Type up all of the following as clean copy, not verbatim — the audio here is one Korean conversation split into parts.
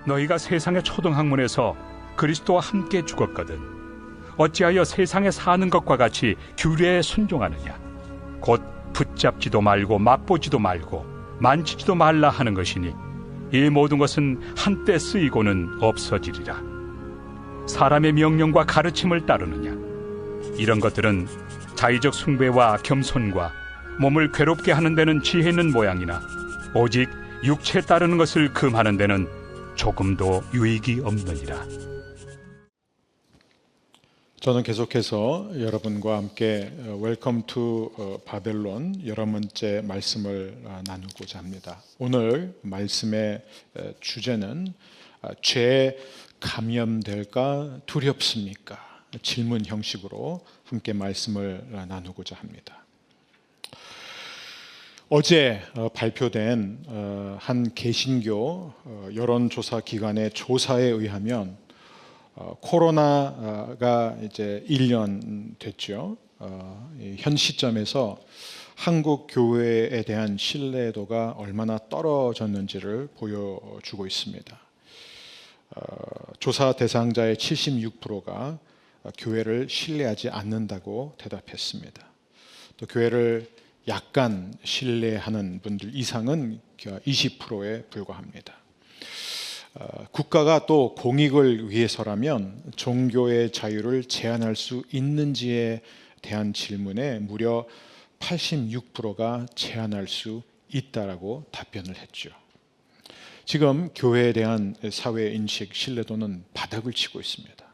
너희가 세상의 초등학문에서 그리스도와 함께 죽었거든 어찌하여 세상에 사는 것과 같이 규례에 순종하느냐. 곧 붙잡지도 말고 맛보지도 말고 만지지도 말라 하는 것이니 이 모든 것은 한때 쓰이고는 없어지리라. 사람의 명령과 가르침을 따르느냐. 이런 것들은 자의적 숭배와 겸손과 몸을 괴롭게 하는 데는 지혜 있는 모양이나 오직 육체에 따르는 것을 금하는 데는 조금도 유익이 없느니라. 저는 계속해서 여러분과 함께 웰컴 투 바벨론 11번째 말씀을 나누고자 합니다. 오늘 말씀의 주제는 죄에 감염될까 두렵습니까? 질문 형식으로 함께 말씀을 나누고자 합니다. 어제 발표된 한 개신교 여론조사 기관의 조사에 의하면 코로나가 이제 1년 됐죠. 현 시점에서 한국 교회에 대한 신뢰도가 얼마나 떨어졌는지를 보여주고 있습니다. 조사 대상자의 76%가 교회를 신뢰하지 않는다고 대답했습니다. 또 교회를 약간 신뢰하는 분들 이상은 20%에 불과합니다. 국가가 또 공익을 위해서라면 종교의 자유를 제한할 수 있는지에 대한 질문에 무려 86%가 제한할 수 있다라고 답변을 했죠. 지금 교회에 대한 사회 인식 신뢰도는 바닥을 치고 있습니다.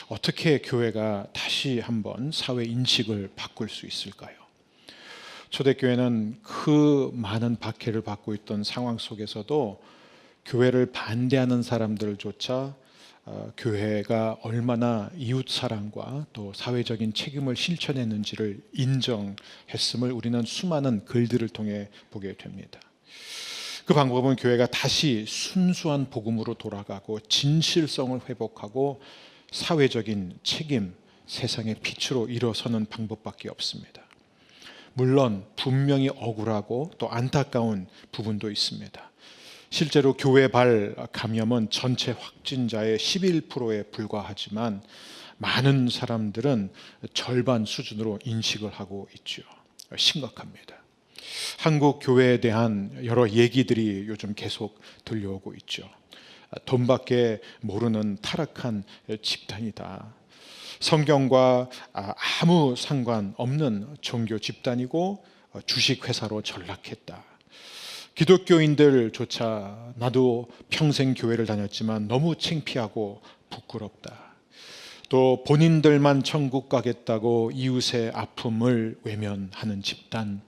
어떻게 교회가 다시 한번 사회 인식을 바꿀 수 있을까요? 초대교회는 그 많은 박해를 받고 있던 상황 속에서도 교회를 반대하는 사람들조차 교회가 얼마나 이웃사랑과 또 사회적인 책임을 실천했는지를 인정했음을 우리는 수많은 글들을 통해 보게 됩니다. 그 방법은 교회가 다시 순수한 복음으로 돌아가고 진실성을 회복하고 사회적인 책임, 세상의 빛으로 일어서는 방법밖에 없습니다. 물론 분명히 억울하고 또 안타까운 부분도 있습니다. 실제로 교회발 감염은 전체 확진자의 11%에 불과하지만 많은 사람들은 절반 수준으로 인식을 하고 있죠. 심각합니다. 한국 교회에 대한 여러 얘기들이 요즘 계속 들려오고 있죠. 돈밖에 모르는 타락한 집단이다. 성경과 아무 상관없는 종교 집단이고 주식회사로 전락했다. 기독교인들조차 나도 평생 교회를 다녔지만 너무 창피하고 부끄럽다. 또 본인들만 천국 가겠다고 이웃의 아픔을 외면하는 집단.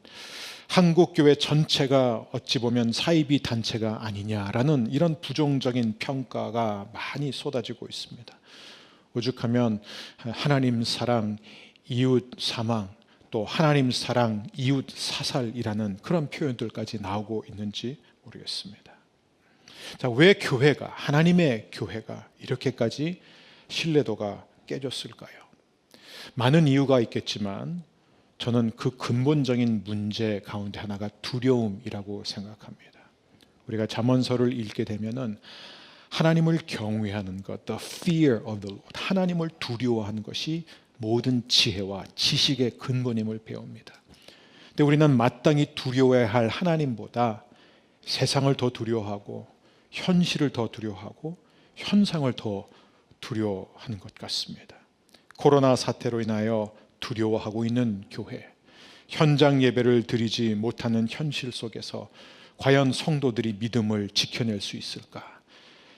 한국교회 전체가 어찌 보면 사이비 단체가 아니냐라는 이런 부정적인 평가가 많이 쏟아지고 있습니다. 오죽하면 하나님 사랑, 이웃 사망, 또 하나님 사랑, 이웃 사살이라는 그런 표현들까지 나오고 있는지 모르겠습니다. 자, 왜 교회가, 하나님의 교회가 이렇게까지 신뢰도가 깨졌을까요? 많은 이유가 있겠지만 저는 그 근본적인 문제 가운데 하나가 두려움이라고 생각합니다. 우리가 잠언서를 읽게 되면은 하나님을 경외하는 것, the fear of the Lord, 하나님을 두려워하는 것이 모든 지혜와 지식의 근본임을 배웁니다. 근데 우리는 마땅히 두려워해야 할 하나님보다 세상을 더 두려워하고 현실을 더 두려워하고 현상을 더 두려워하는 것 같습니다. 코로나 사태로 인하여 두려워하고 있는 교회, 현장 예배를 드리지 못하는 현실 속에서 과연 성도들이 믿음을 지켜낼 수 있을까?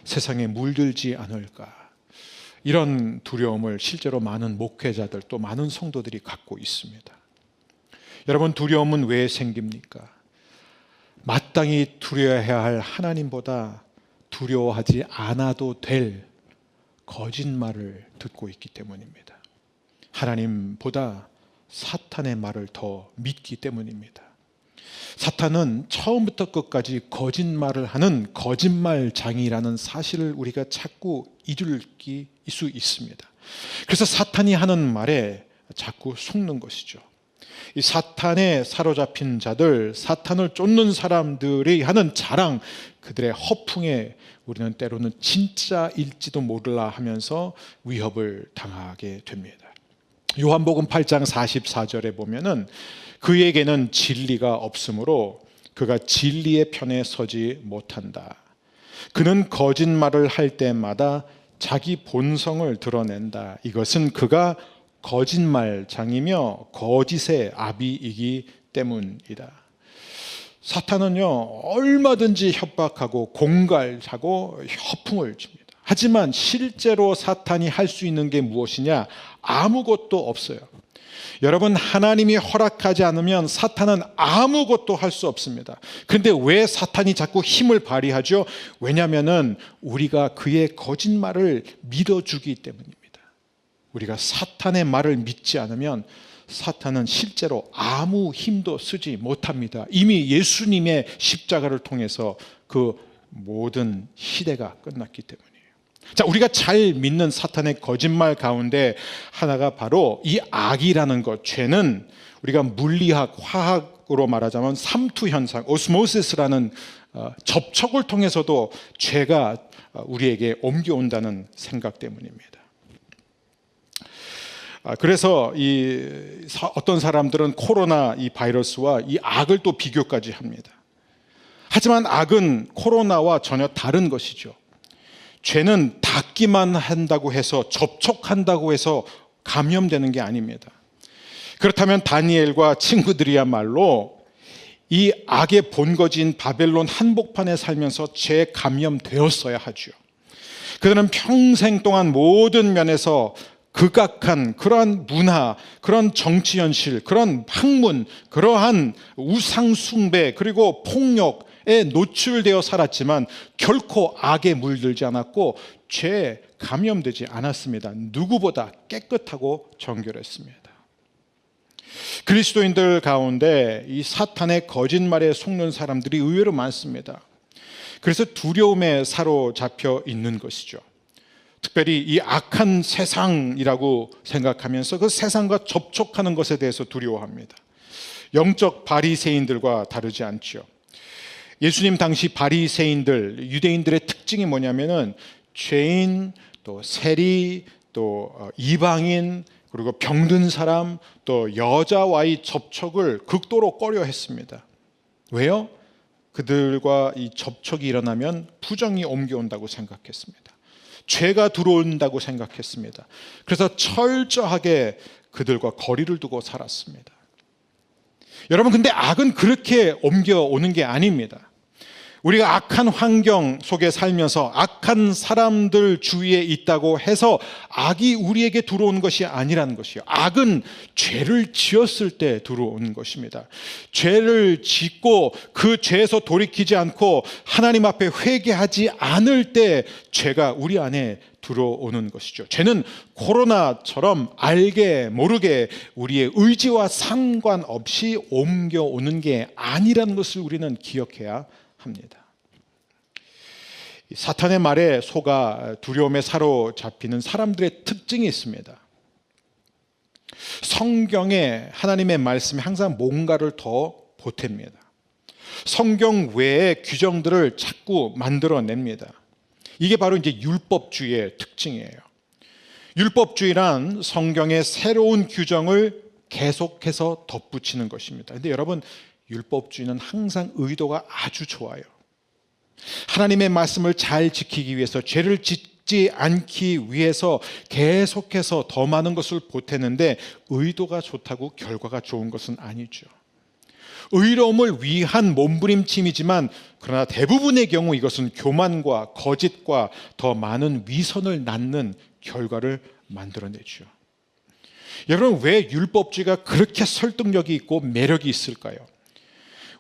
세상에 물들지 않을까? 이런 두려움을 실제로 많은 목회자들 또 많은 성도들이 갖고 있습니다. 여러분, 두려움은 왜 생깁니까? 마땅히 두려워해야 할 하나님보다 두려워하지 않아도 될 거짓말을 듣고 있기 때문입니다. 하나님보다 사탄의 말을 더 믿기 때문입니다. 사탄은 처음부터 끝까지 거짓말을 하는 거짓말장이라는 사실을 우리가 자꾸 잊을 수 있습니다. 그래서 사탄이 하는 말에 자꾸 속는 것이죠. 이 사탄에 사로잡힌 자들, 사탄을 쫓는 사람들이 하는 자랑, 그들의 허풍에 우리는 때로는 진짜일지도 몰라 하면서 위협을 당하게 됩니다. 요한복음 8장 44절에 보면은 그에게는 진리가 없으므로 그가 진리의 편에 서지 못한다. 그는 거짓말을 할 때마다 자기 본성을 드러낸다. 이것은 그가 거짓말장이며 거짓의 아비이기 때문이다. 사탄은요, 얼마든지 협박하고 공갈하고 허풍을 칩니다. 하지만 실제로 사탄이 할 수 있는 게 무엇이냐? 아무것도 없어요. 여러분, 하나님이 허락하지 않으면 사탄은 아무것도 할 수 없습니다. 그런데 왜 사탄이 자꾸 힘을 발휘하죠? 왜냐하면 우리가 그의 거짓말을 믿어주기 때문입니다. 우리가 사탄의 말을 믿지 않으면 사탄은 실제로 아무 힘도 쓰지 못합니다. 이미 예수님의 십자가를 통해서 그 모든 시대가 끝났기 때문이에요. 자, 우리가 잘 믿는 사탄의 거짓말 가운데 하나가 바로 이 악이라는 것, 죄는 우리가 물리학, 화학으로 말하자면 삼투 현상, 오스모시스라는 접촉을 통해서도 죄가 우리에게 옮겨온다는 생각 때문입니다. 그래서 어떤 사람들은 코로나 이 바이러스와 이 악을 또 비교까지 합니다. 하지만 악은 코로나와 전혀 다른 것이죠. 죄는 닿기만 한다고 해서, 접촉한다고 해서 감염되는 게 아닙니다. 그렇다면 다니엘과 친구들이야말로 이 악의 본거지인 바벨론 한복판에 살면서 죄에 감염되었어야 하죠. 그들은 평생 동안 모든 면에서 극악한 그러한 문화, 그런 정치 현실, 그런 학문, 그러한 우상 숭배, 그리고 폭력에 노출되어 살았지만 결코 악에 물들지 않았고 죄에 감염되지 않았습니다. 누구보다 깨끗하고 정결했습니다. 그리스도인들 가운데 이 사탄의 거짓말에 속는 사람들이 의외로 많습니다. 그래서 두려움에 사로잡혀 있는 것이죠. 특별히 이 악한 세상이라고 생각하면서 그 세상과 접촉하는 것에 대해서 두려워합니다. 영적 바리새인들과 다르지 않죠. 예수님 당시 바리새인들, 유대인들의 특징이 뭐냐면은 죄인, 또 세리, 또 이방인, 그리고 병든 사람, 또 여자와의 접촉을 극도로 꺼려했습니다. 왜요? 그들과 이 접촉이 일어나면 부정이 옮겨온다고 생각했습니다. 죄가 들어온다고 생각했습니다. 그래서 철저하게 그들과 거리를 두고 살았습니다. 여러분, 근데 악은 그렇게 옮겨오는 게 아닙니다. 우리가 악한 환경 속에 살면서 악한 사람들 주위에 있다고 해서 악이 우리에게 들어오는 것이 아니라는 것이요. 악은 죄를 지었을 때 들어오는 것입니다. 죄를 짓고 그 죄에서 돌이키지 않고 하나님 앞에 회개하지 않을 때 죄가 우리 안에 들어오는 것이죠. 죄는 코로나처럼 알게 모르게 우리의 의지와 상관없이 옮겨오는 게 아니라는 것을 우리는 기억해야 합니다. 사탄의 말에 속아 두려움에 사로잡히는 사람들의 특징이 있습니다. 성경에 하나님의 말씀이 항상 뭔가를 더 보탭니다. 성경 외의 규정들을 자꾸 만들어냅니다. 이게 바로 이제 율법주의의 특징이에요. 율법주의란 성경의 새로운 규정을 계속해서 덧붙이는 것입니다. 그런데 여러분, 율법주의는 항상 의도가 아주 좋아요. 하나님의 말씀을 잘 지키기 위해서, 죄를 짓지 않기 위해서 계속해서 더 많은 것을 보태는데 의도가 좋다고 결과가 좋은 것은 아니죠. 의로움을 위한 몸부림침이지만 그러나 대부분의 경우 이것은 교만과 거짓과 더 많은 위선을 낳는 결과를 만들어내죠. 여러분, 왜 율법주의가 그렇게 설득력이 있고 매력이 있을까요?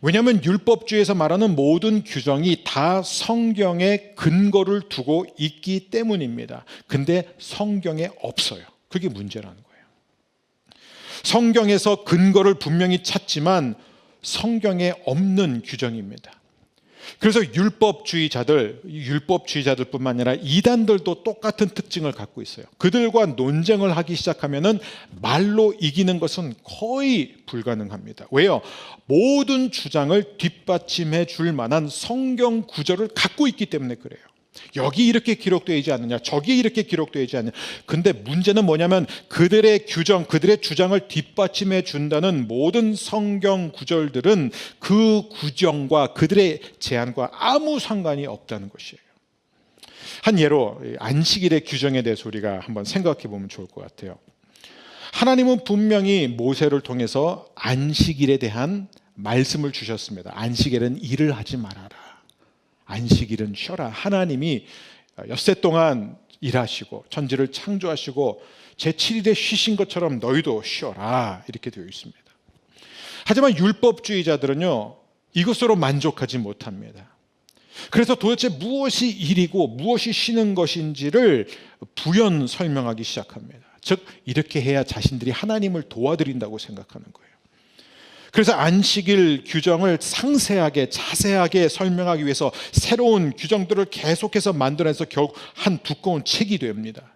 왜냐하면 율법주의에서 말하는 모든 규정이 다 성경에 근거를 두고 있기 때문입니다. 근데 성경에 없어요. 그게 문제라는 거예요. 성경에서 근거를 분명히 찾지만 성경에 없는 규정입니다. 그래서 율법주의자들뿐만 아니라 이단들도 똑같은 특징을 갖고 있어요. 그들과 논쟁을 하기 시작하면은 말로 이기는 것은 거의 불가능합니다. 왜요? 모든 주장을 뒷받침해 줄 만한 성경 구절을 갖고 있기 때문에 그래요. 여기 이렇게 기록되어 있지 않느냐, 저기 이렇게 되어 있지 않느냐. 근데 문제는 뭐냐면 그들의 규정, 그들의 주장을 뒷받침해 준다는 모든 성경 구절들은 그 규정과 그들의 제안과 아무 상관이 없다는 것이에요. 한 예로 안식일의 규정에 대해서 우리가 한번 생각해 보면 좋을 것 같아요. 하나님은 분명히 모세를 통해서 안식일에 대한 말씀을 주셨습니다. 안식일은 일을 하지 말아라. 안식일은 쉬어라. 하나님이 엿새 동안 일하시고 천지를 창조하시고 제7일에 쉬신 것처럼 너희도 쉬어라. 이렇게 되어 있습니다. 하지만 율법주의자들은요, 이것으로 만족하지 못합니다. 그래서 도대체 무엇이 일이고 무엇이 쉬는 것인지를 부연 설명하기 시작합니다. 즉 이렇게 해야 자신들이 하나님을 도와드린다고 생각하는 거예요. 그래서 안식일 규정을 상세하게 자세하게 설명하기 위해서 새로운 규정들을 계속해서 만들어내서 결국 한 두꺼운 책이 됩니다.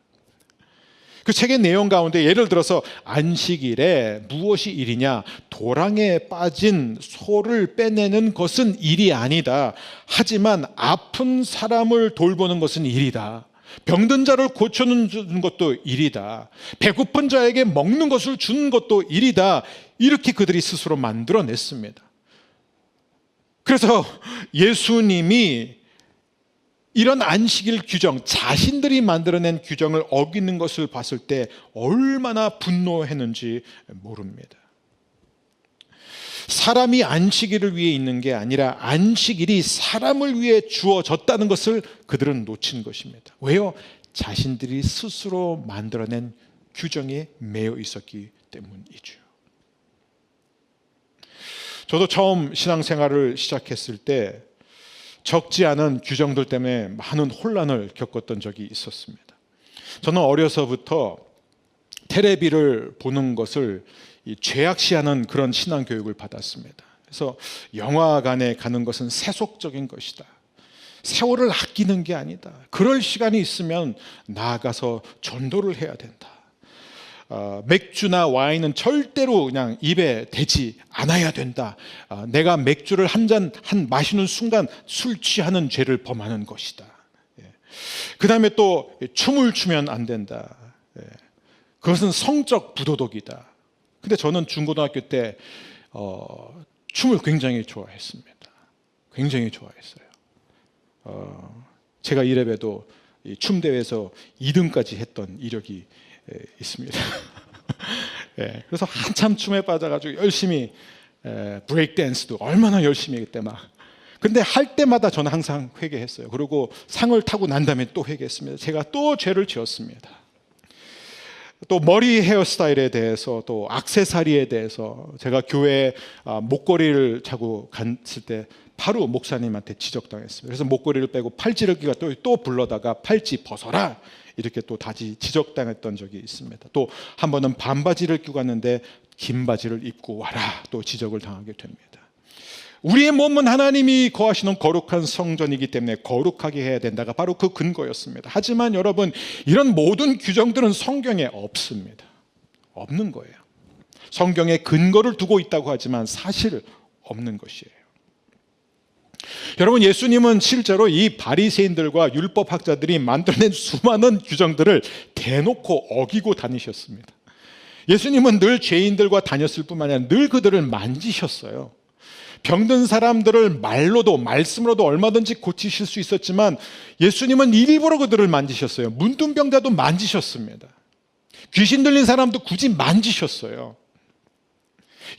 그 책의 내용 가운데 예를 들어서 안식일에 무엇이 일이냐, 도랑에 빠진 소를 빼내는 것은 일이 아니다. 하지만 아픈 사람을 돌보는 것은 일이다. 병든 자를 고쳐주는 것도 일이다. 배고픈 자에게 먹는 것을 주는 것도 일이다. 이렇게 그들이 스스로 만들어냈습니다. 그래서 예수님이 이런 안식일 규정, 자신들이 만들어낸 규정을 어기는 것을 봤을 때 얼마나 분노했는지 모릅니다. 사람이 안식일을 위해 있는 게 아니라 안식일이 사람을 위해 주어졌다는 것을 그들은 놓친 것입니다. 왜요? 자신들이 스스로 만들어낸 규정에 매여 있었기 때문이죠. 저도 처음 신앙생활을 시작했을 때 적지 않은 규정들 때문에 많은 혼란을 겪었던 적이 있었습니다. 저는 어려서부터 테레비를 보는 것을 죄악시하는 그런 신앙 교육을 받았습니다. 그래서 영화관에 가는 것은 세속적인 것이다. 세월을 아끼는 게 아니다. 그럴 시간이 있으면 나아가서 전도를 해야 된다. 맥주나 와인은 절대로 그냥 입에 대지 않아야 된다. 내가 맥주를 한 잔 마시는 순간 술 취하는 죄를 범하는 것이다. 그 다음에 또 춤을 추면 안 된다. 그것은 성적 부도덕이다. 근데 저는 중고등학교 때 춤을 굉장히 좋아했습니다. 굉장히 좋아했어요. 제가 이래봬도 춤대회에서 2등까지 했던 이력이 있습니다. 그래서 한참 춤에 빠져가지고 열심히 브레이크 댄스도 얼마나 열심히 했기 때문에 근데 할 때마다 저는 항상 회개했어요. 그리고 상을 타고 난 다음에 또 회개했습니다. 제가 또 죄를 지었습니다. 또 머리 헤어스타일에 대해서 또 액세서리에 대해서 제가 교회에 목걸이를 차고 갔을 때 바로 목사님한테 지적당했습니다. 그래서 목걸이를 빼고 팔찌르기가 또 불러다가 팔찌 벗어라 이렇게 또 다시 지적당했던 적이 있습니다. 또 한 번은 반바지를 끼고 갔는데 긴 바지를 입고 와라 또 지적을 당하게 됩니다. 우리의 몸은 하나님이 거하시는 거룩한 성전이기 때문에 거룩하게 해야 된다가 바로 그 근거였습니다. 하지만 여러분, 이런 모든 규정들은 성경에 없습니다. 없는 거예요. 성경에 근거를 두고 있다고 하지만 사실 없는 것이에요. 여러분, 예수님은 실제로 이 바리새인들과 율법학자들이 만들어낸 수많은 규정들을 대놓고 어기고 다니셨습니다. 예수님은 늘 죄인들과 다녔을 뿐만 아니라 늘 그들을 만지셨어요. 병든 사람들을 말로도 말씀으로도 얼마든지 고치실 수 있었지만 예수님은 일부러 그들을 만지셨어요. 문둥병자도 만지셨습니다. 귀신 들린 사람도 굳이 만지셨어요.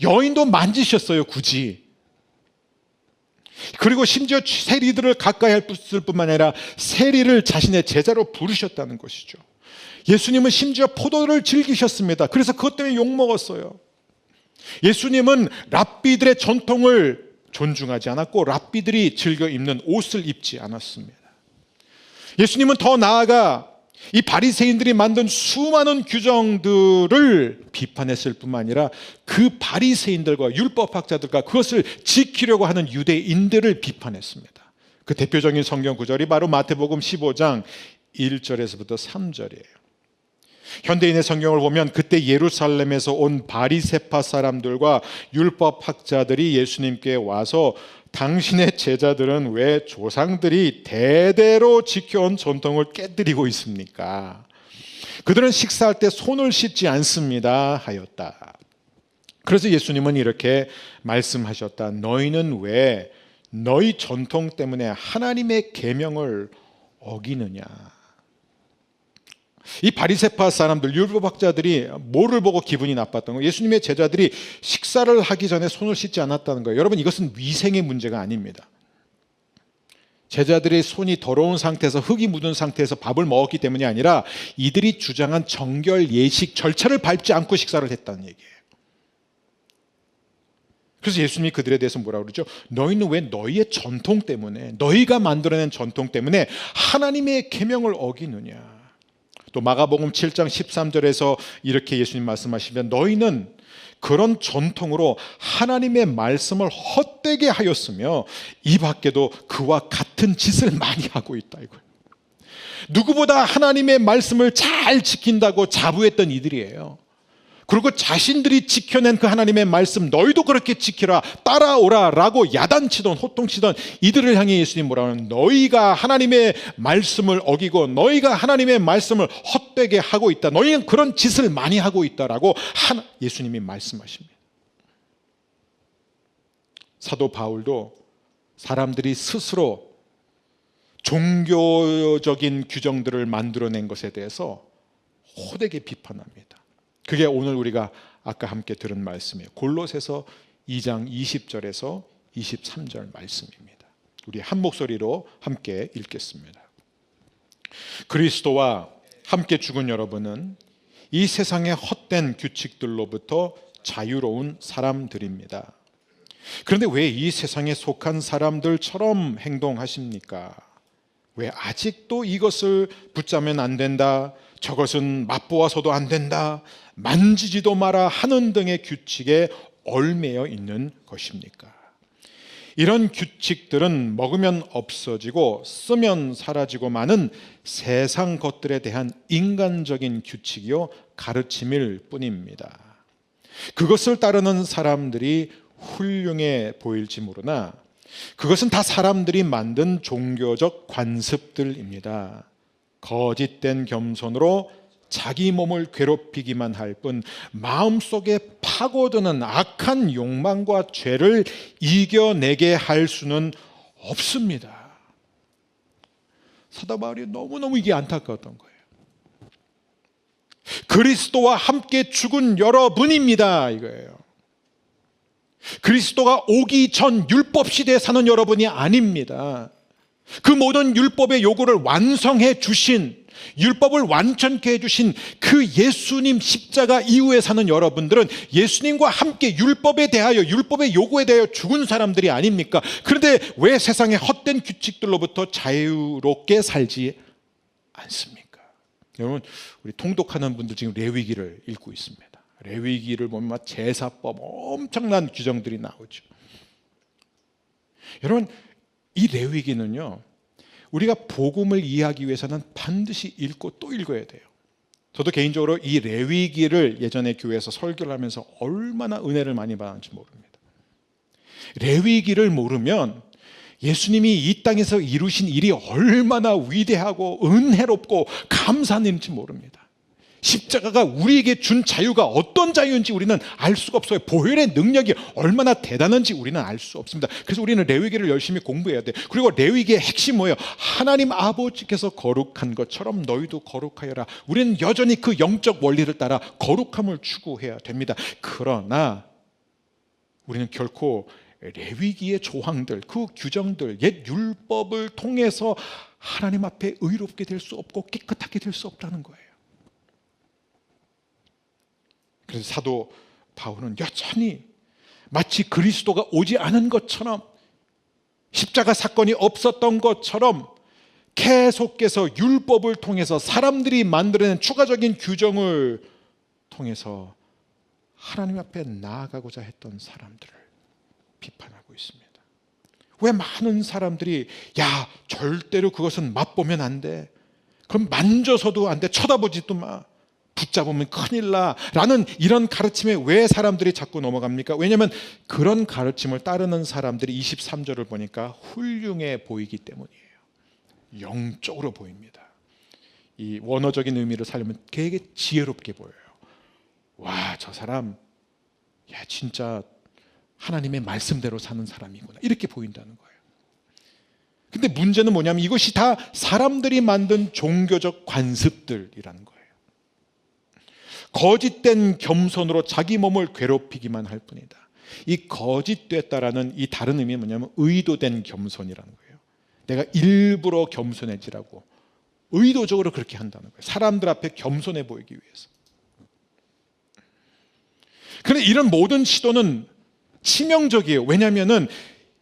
여인도 만지셨어요, 굳이. 그리고 심지어 세리들을 가까이 했을 뿐만 아니라 세리를 자신의 제자로 부르셨다는 것이죠. 예수님은 심지어 포도를 즐기셨습니다. 그래서 그것 때문에 욕먹었어요. 예수님은 랍비들의 전통을 존중하지 않았고 랍비들이 즐겨 입는 옷을 입지 않았습니다. 예수님은 더 나아가 이 바리새인들이 만든 수많은 규정들을 비판했을 뿐만 아니라 그 바리새인들과 율법학자들과 그것을 지키려고 하는 유대인들을 비판했습니다. 그 대표적인 성경 구절이 바로 마태복음 15장 1절에서부터 3절이에요. 현대인의 성경을 보면 그때 예루살렘에서 온 바리새파 사람들과 율법학자들이 예수님께 와서 당신의 제자들은 왜 조상들이 대대로 지켜온 전통을 깨뜨리고 있습니까? 그들은 식사할 때 손을 씻지 않습니다 하였다. 그래서 예수님은 이렇게 말씀하셨다. 너희는 왜 너희 전통 때문에 하나님의 계명을 어기느냐? 이 바리새파 사람들, 율법학자들이 뭐를 보고 기분이 나빴던 거예요? 예수님의 제자들이 식사를 하기 전에 손을 씻지 않았다는 거예요. 여러분, 이것은 위생의 문제가 아닙니다. 제자들의 손이 더러운 상태에서 흙이 묻은 상태에서 밥을 먹었기 때문이 아니라 이들이 주장한 정결 예식 절차를 밟지 않고 식사를 했다는 얘기예요. 그래서 예수님이 그들에 대해서 뭐라고 그러죠? 너희는 왜 너희의 전통 때문에, 너희가 만들어낸 전통 때문에 하나님의 계명을 어기느냐? 또 마가복음 7장 13절에서 이렇게 예수님 말씀하시면 너희는 그런 전통으로 하나님의 말씀을 헛되게 하였으며 이 밖에도 그와 같은 짓을 많이 하고 있다 이거예요. 누구보다 하나님의 말씀을 잘 지킨다고 자부했던 이들이에요. 그리고 자신들이 지켜낸 그 하나님의 말씀 너희도 그렇게 지키라 따라오라 라고 야단치던 호통치던 이들을 향해 예수님 뭐라고 하면 너희가 하나님의 말씀을 어기고 너희가 하나님의 말씀을 헛되게 하고 있다. 너희는 그런 짓을 많이 하고 있다라고 예수님이 말씀하십니다. 사도 바울도 사람들이 스스로 종교적인 규정들을 만들어낸 것에 대해서 호되게 비판합니다. 그게 오늘 우리가 아까 함께 들은 말씀이에요. 골로새서 2장 20절에서 23절 말씀입니다. 우리 한 목소리로 함께 읽겠습니다. 그리스도와 함께 죽은 여러분은 이 세상의 헛된 규칙들로부터 자유로운 사람들입니다. 그런데 왜 이 세상에 속한 사람들처럼 행동하십니까? 왜 아직도 이것을 붙잡으면 안 된다, 저것은 맛보아서도 안 된다, 만지지도 마라 하는 등의 규칙에 얽매여 있는 것입니까? 이런 규칙들은 먹으면 없어지고 쓰면 사라지고 마는 세상 것들에 대한 인간적인 규칙이요 가르침일 뿐입니다. 그것을 따르는 사람들이 훌륭해 보일지 모르나 그것은 다 사람들이 만든 종교적 관습들입니다. 거짓된 겸손으로 자기 몸을 괴롭히기만 할 뿐 마음속에 파고드는 악한 욕망과 죄를 이겨내게 할 수는 없습니다. 사도 바울이 너무너무 이게 안타까웠던 거예요. 그리스도와 함께 죽은 여러분입니다 이거예요. 그리스도가 오기 전 율법 시대에 사는 여러분이 아닙니다. 그 모든 율법의 요구를 완성해 주신, 율법을 완전케 해주신 그 예수님 십자가 이후에 사는 여러분들은 예수님과 함께 율법에 대하여, 율법의 요구에 대하여 죽은 사람들이 아닙니까? 그런데 왜 세상의 헛된 규칙들로부터 자유롭게 살지 않습니까? 여러분, 우리 통독하는 분들 지금 레위기를 읽고 있습니다. 레위기를 보면 막 제사법 엄청난 규정들이 나오죠. 여러분, 이 레위기는요, 우리가 복음을 이해하기 위해서는 반드시 읽고 또 읽어야 돼요. 저도 개인적으로 이 레위기를 예전에 교회에서 설교를 하면서 얼마나 은혜를 많이 받았는지 모릅니다. 레위기를 모르면 예수님이 이 땅에서 이루신 일이 얼마나 위대하고 은혜롭고 감사한 일인지 모릅니다. 십자가가 우리에게 준 자유가 어떤 자유인지 우리는 알 수가 없어요. 보혈의 능력이 얼마나 대단한지 우리는 알 수 없습니다. 그래서 우리는 레위기를 열심히 공부해야 돼요. 그리고 레위기의 핵심이 뭐예요? 하나님 아버지께서 거룩한 것처럼 너희도 거룩하여라. 우리는 여전히 그 영적 원리를 따라 거룩함을 추구해야 됩니다. 그러나 우리는 결코 레위기의 조항들, 그 규정들, 옛 율법을 통해서 하나님 앞에 의롭게 될 수 없고 깨끗하게 될 수 없다는 거예요. 그래서 사도 바울은 여전히 마치 그리스도가 오지 않은 것처럼, 십자가 사건이 없었던 것처럼 계속해서 율법을 통해서 사람들이 만들어낸 추가적인 규정을 통해서 하나님 앞에 나아가고자 했던 사람들을 비판하고 있습니다. 왜 많은 사람들이 야, 절대로 그것은 맛보면 안 돼, 그럼 만져서도 안 돼, 쳐다보지도 마, 붙잡으면 큰일 나 라는 이런 가르침에 왜 사람들이 자꾸 넘어갑니까? 왜냐하면 그런 가르침을 따르는 사람들이 23절을 보니까 훌륭해 보이기 때문이에요. 영적으로 보입니다. 이 원어적인 의미를 살려면 되게 지혜롭게 보여요. 와, 저 사람 야, 진짜 하나님의 말씀대로 사는 사람이구나, 이렇게 보인다는 거예요. 근데 문제는 뭐냐면 이것이 다 사람들이 만든 종교적 관습들이라는 거예요. 거짓된 겸손으로 자기 몸을 괴롭히기만 할 뿐이다. 이 거짓됐다라는 이 다른 의미는 뭐냐면 의도된 겸손이라는 거예요. 내가 일부러 겸손해지라고 의도적으로 그렇게 한다는 거예요. 사람들 앞에 겸손해 보이기 위해서. 그런데 이런 모든 시도는 치명적이에요. 왜냐하면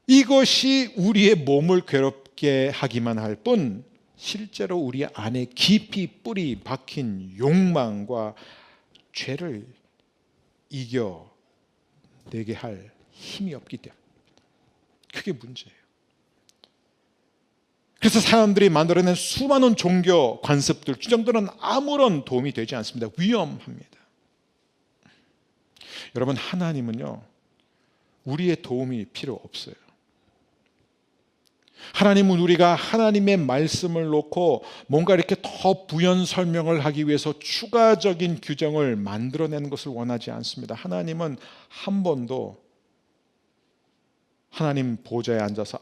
이것이 우리의 몸을 괴롭게 하기만 할 뿐 실제로 우리 안에 깊이 뿌리 박힌 욕망과 죄를 이겨내게 할 힘이 없기 때문에 그게 문제예요. 그래서 사람들이 만들어낸 수많은 종교 관습들, 규정들은 아무런 도움이 되지 않습니다. 위험합니다. 여러분, 하나님은요, 우리의 도움이 필요 없어요. 하나님은 우리가 하나님의 말씀을 놓고 뭔가 이렇게 더 부연 설명을 하기 위해서 추가적인 규정을 만들어내는 것을 원하지 않습니다. 하나님은 한 번도 하나님 보좌에 앉아서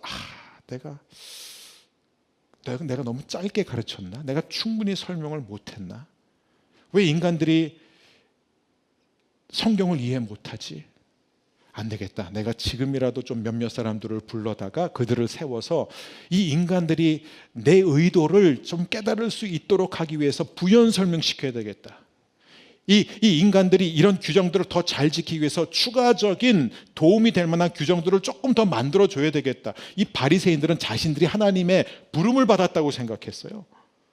내가 너무 짧게 가르쳤나? 내가 충분히 설명을 못했나? 왜 인간들이 성경을 이해 못하지? 안 되겠다, 내가 지금이라도 좀 몇몇 사람들을 불러다가 그들을 세워서 이 인간들이 내 의도를 좀 깨달을 수 있도록 하기 위해서 부연 설명시켜야 되겠다. 이 인간들이 이런 규정들을 더 잘 지키기 위해서 추가적인 도움이 될 만한 규정들을 조금 더 만들어줘야 되겠다. 이 바리새인들은 자신들이 하나님의 부름을 받았다고 생각했어요.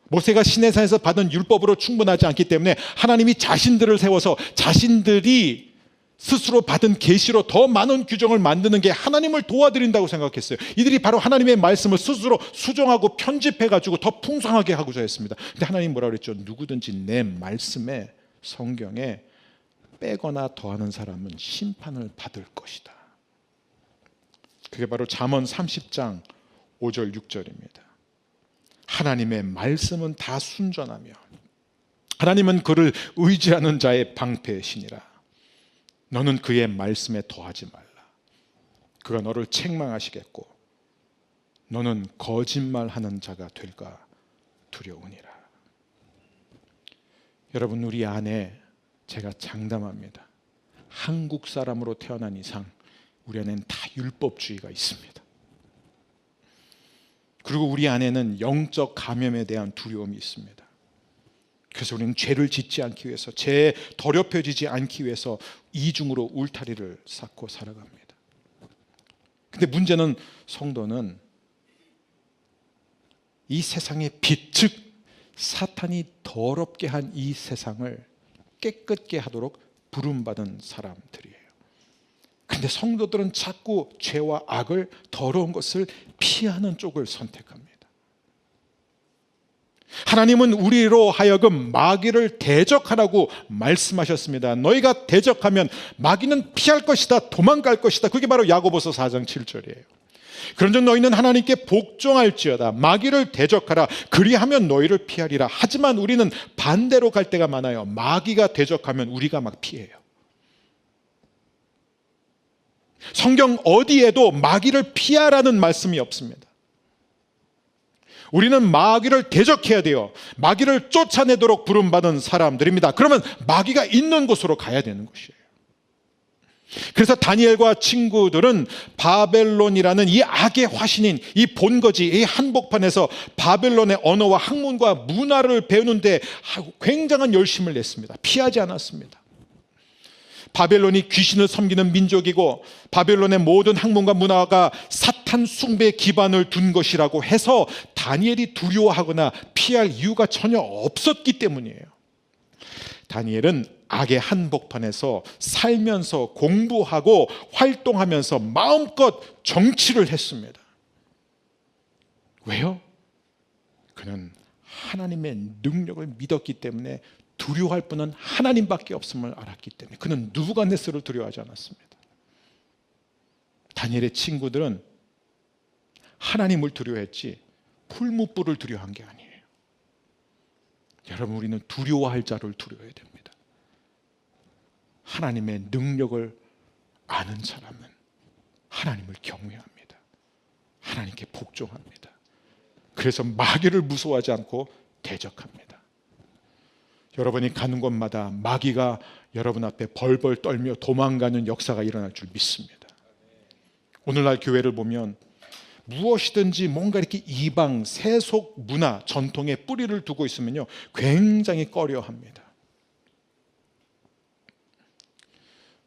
모세가 시내산에서 받은 율법으로 충분하지 않기 때문에 하나님이 자신들을 세워서 자신들이 스스로 받은 계시로 더 많은 규정을 만드는 게 하나님을 도와드린다고 생각했어요. 이들이 바로 하나님의 말씀을 스스로 수정하고 편집해가지고 더 풍성하게 하고자 했습니다. 근데 하나님 뭐라고 그랬죠? 누구든지 내 말씀에, 성경에 빼거나 더하는 사람은 심판을 받을 것이다. 그게 바로 잠언 30장 5절 6절입니다. 하나님의 말씀은 다 순전하며 하나님은 그를 의지하는 자의 방패시니라. 너는 그의 말씀에 더하지 말라. 그가 너를 책망하시겠고 너는 거짓말하는 자가 될까 두려우니라. 여러분, 우리 안에 제가 장담합니다. 한국 사람으로 태어난 이상 우리 안에는 다 율법주의가 있습니다. 그리고 우리 안에는 영적 감염에 대한 두려움이 있습니다. 그래서 우리는 죄를 짓지 않기 위해서, 죄에 더럽혀지지 않기 위해서 이중으로 울타리를 쌓고 살아갑니다. 근데 문제는 성도는 이 세상의 빛, 즉 사탄이 더럽게 한 이 세상을 깨끗게 하도록 부름받은 사람들이에요. 근데 성도들은 자꾸 죄와 악을, 더러운 것을 피하는 쪽을 선택합니다. 하나님은 우리로 하여금 마귀를 대적하라고 말씀하셨습니다. 너희가 대적하면 마귀는 피할 것이다, 도망갈 것이다. 그게 바로 야고보서 4장 7절이에요. 그런즉 너희는 하나님께 복종할지어다. 마귀를 대적하라. 그리하면 너희를 피하리라. 하지만 우리는 반대로 갈 때가 많아요. 마귀가 대적하면 우리가 막 피해요. 성경 어디에도 마귀를 피하라는 말씀이 없습니다. 우리는 마귀를 대적해야 돼요. 마귀를 쫓아내도록 부름받은 사람들입니다. 그러면 마귀가 있는 곳으로 가야 되는 것이에요. 그래서 다니엘과 친구들은 바벨론이라는 이 악의 화신인 이 본거지, 이 한복판에서 바벨론의 언어와 학문과 문화를 배우는데 굉장한 열심을 냈습니다. 피하지 않았습니다. 바벨론이 귀신을 섬기는 민족이고 바벨론의 모든 학문과 문화가 사탄 숭배의 기반을 둔 것이라고 해서 다니엘이 두려워하거나 피할 이유가 전혀 없었기 때문이에요. 다니엘은 악의 한복판에서 살면서 공부하고 활동하면서 마음껏 정치를 했습니다. 왜요? 그는 하나님의 능력을 믿었기 때문에 두려워할 분은 하나님밖에 없음을 알았기 때문에 그는 느부갓네살을 두려워하지 않았습니다. 다니엘의 친구들은 하나님을 두려워했지 풀무불을 두려워한 게 아니에요. 여러분, 우리는 두려워할 자를 두려워해야 됩니다. 하나님의 능력을 아는 사람은 하나님을 경외합니다. 하나님께 복종합니다. 그래서 마귀를 무서워하지 않고 대적합니다. 여러분이 가는 곳마다 마귀가 여러분 앞에 벌벌 떨며 도망가는 역사가 일어날 줄 믿습니다. 오늘날 교회를 보면 무엇이든지 뭔가 이렇게 이방 세속 문화 전통에 뿌리를 두고 있으면요 굉장히 꺼려합니다.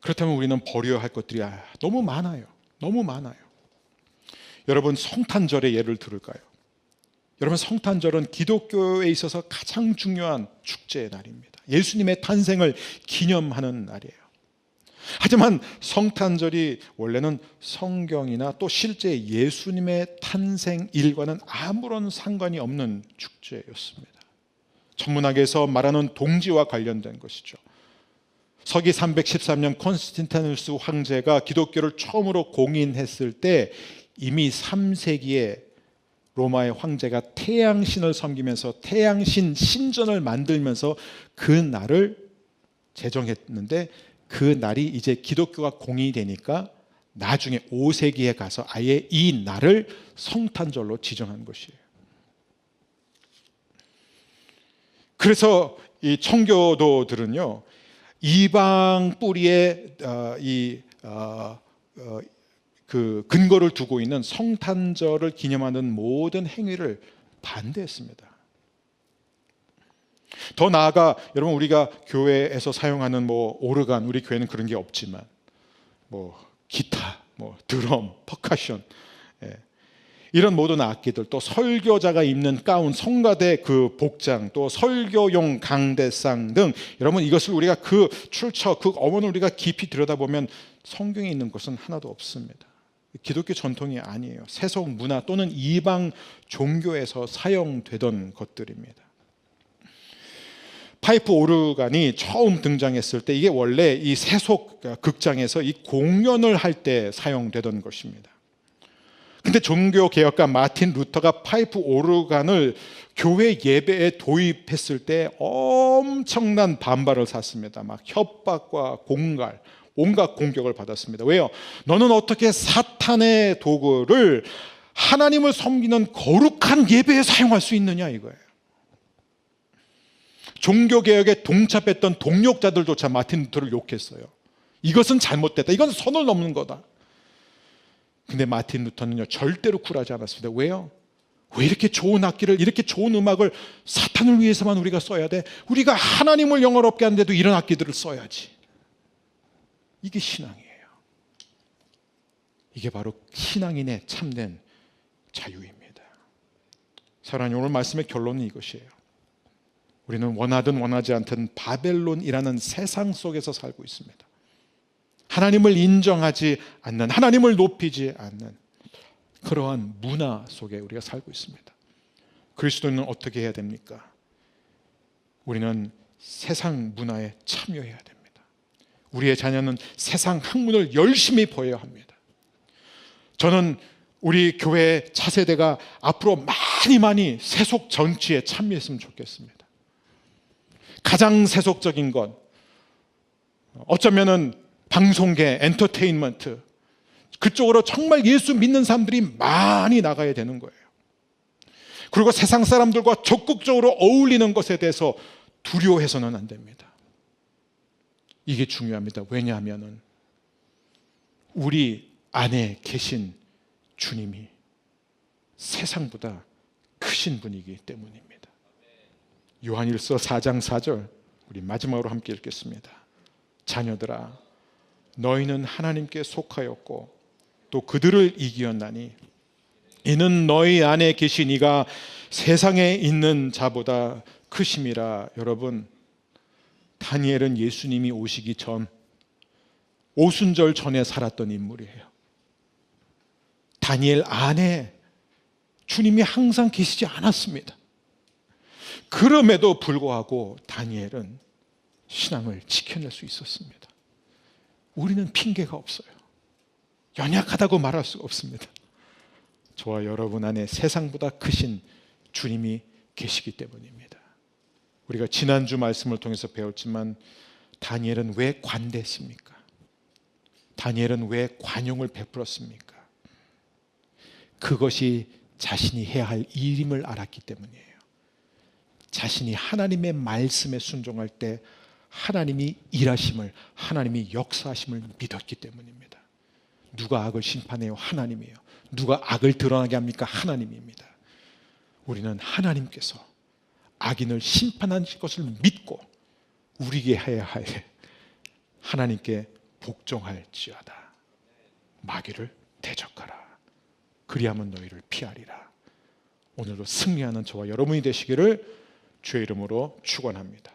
그렇다면 우리는 버려야 할 것들이 너무 많아요. 너무 많아요. 여러분, 성탄절의 예를 들을까요? 여러분, 성탄절은 기독교에 있어서 가장 중요한 축제의 날입니다. 예수님의 탄생을 기념하는 날이에요. 하지만 성탄절이 원래는 성경이나 또 실제 예수님의 탄생일과는 아무런 상관이 없는 축제였습니다. 천문학에서 말하는 동지와 관련된 것이죠. 서기 313년 콘스탄티누스 황제가 기독교를 처음으로 공인했을 때 이미 3세기에 로마의 황제가 태양신을 섬기면서 태양신 신전을 만들면서 그 날을 제정했는데 그 날이 이제 기독교가 공인이 되니까 나중에 5세기에 가서 아예 이 날을 성탄절로 지정한 것이에요. 그래서 이 청교도들은요 이방 뿌리에 그 근거를 두고 있는 성탄절을 기념하는 모든 행위를 반대했습니다. 더 나아가 여러분, 우리가 교회에서 사용하는 오르간, 우리 교회는 그런 게 없지만 기타, 드럼, 퍼커션, 이런 모든 악기들, 또 설교자가 입는 가운, 성가대 그 복장, 또 설교용 강대상 등, 여러분 이것을 우리가 그 출처, 그 어원을 우리가 깊이 들여다보면 성경에 있는 것은 하나도 없습니다. 기독교 전통이 아니에요. 세속 문화 또는 이방 종교에서 사용되던 것들입니다. 파이프 오르간이 처음 등장했을 때 이게 원래 이 세속 극장에서 이 공연을 할 때 사용되던 것입니다. 근데 종교개혁가 마틴 루터가 파이프 오르간을 교회 예배에 도입했을 때 엄청난 반발을 샀습니다. 막 협박과 공갈, 온갖 공격을 받았습니다. 왜요? 너는 어떻게 사탄의 도구를 하나님을 섬기는 거룩한 예배에 사용할 수 있느냐 이거예요. 종교개혁에 동참했던 동력자들조차 마틴 루터를 욕했어요. 이것은 잘못됐다. 이건 선을 넘는 거다. 근데 마틴 루터는요 절대로 굴하지 않았습니다. 왜요? 왜 이렇게 좋은 악기를, 이렇게 좋은 음악을 사탄을 위해서만 우리가 써야 돼? 우리가 하나님을 영화롭게 하는데도 이런 악기들을 써야지. 이게 신앙이에요. 이게 바로 신앙인의 참된 자유입니다. 사랑하는, 오늘 말씀의 결론은 이것이에요. 우리는 원하든 원하지 않든 바벨론이라는 세상 속에서 살고 있습니다. 하나님을 인정하지 않는, 하나님을 높이지 않는 그러한 문화 속에 우리가 살고 있습니다. 그리스도인은 어떻게 해야 됩니까? 우리는 세상 문화에 참여해야 됩니다. 우리의 자녀는 세상 학문을 열심히 보여야 합니다. 저는 우리 교회 차세대가 앞으로 많이 세속 정치에 참여했으면 좋겠습니다. 가장 세속적인 것, 어쩌면은 방송계, 엔터테인먼트, 그쪽으로 정말 예수 믿는 사람들이 많이 나가야 되는 거예요. 그리고 세상 사람들과 적극적으로 어울리는 것에 대해서 두려워해서는 안 됩니다. 이게 중요합니다. 왜냐하면 우리 안에 계신 주님이 세상보다 크신 분이기 때문입니다. 요한일서 4장 4절 우리 마지막으로 함께 읽겠습니다. 자녀들아, 너희는 하나님께 속하였고 또 그들을 이기었나니 이는 너희 안에 계신 이가 세상에 있는 자보다 크심이라. 여러분, 다니엘은 예수님이 오시기 전 오순절 전에 살았던 인물이에요. 다니엘 안에 주님이 항상 계시지 않았습니다. 그럼에도 불구하고 다니엘은 신앙을 지켜낼 수 있었습니다. 우리는 핑계가 없어요. 연약하다고 말할 수가 없습니다. 저와 여러분 안에 세상보다 크신 주님이 계시기 때문입니다. 우리가 지난주 말씀을 통해서 배웠지만 다니엘은 왜 관대했습니까? 다니엘은 왜 관용을 베풀었습니까? 그것이 자신이 해야 할 일임을 알았기 때문이에요. 자신이 하나님의 말씀에 순종할 때 하나님이 일하심을, 하나님이 역사하심을 믿었기 때문입니다. 누가 악을 심판해요? 하나님이에요. 누가 악을 드러나게 합니까? 하나님입니다. 우리는 하나님께서 악인을 심판하실 것을 믿고 우리에게 해야 할 하나님께 복종할지어다. 마귀를 대적하라. 그리하면 너희를 피하리라. 오늘도 승리하는 저와 여러분이 되시기를 주의 이름으로 축원합니다.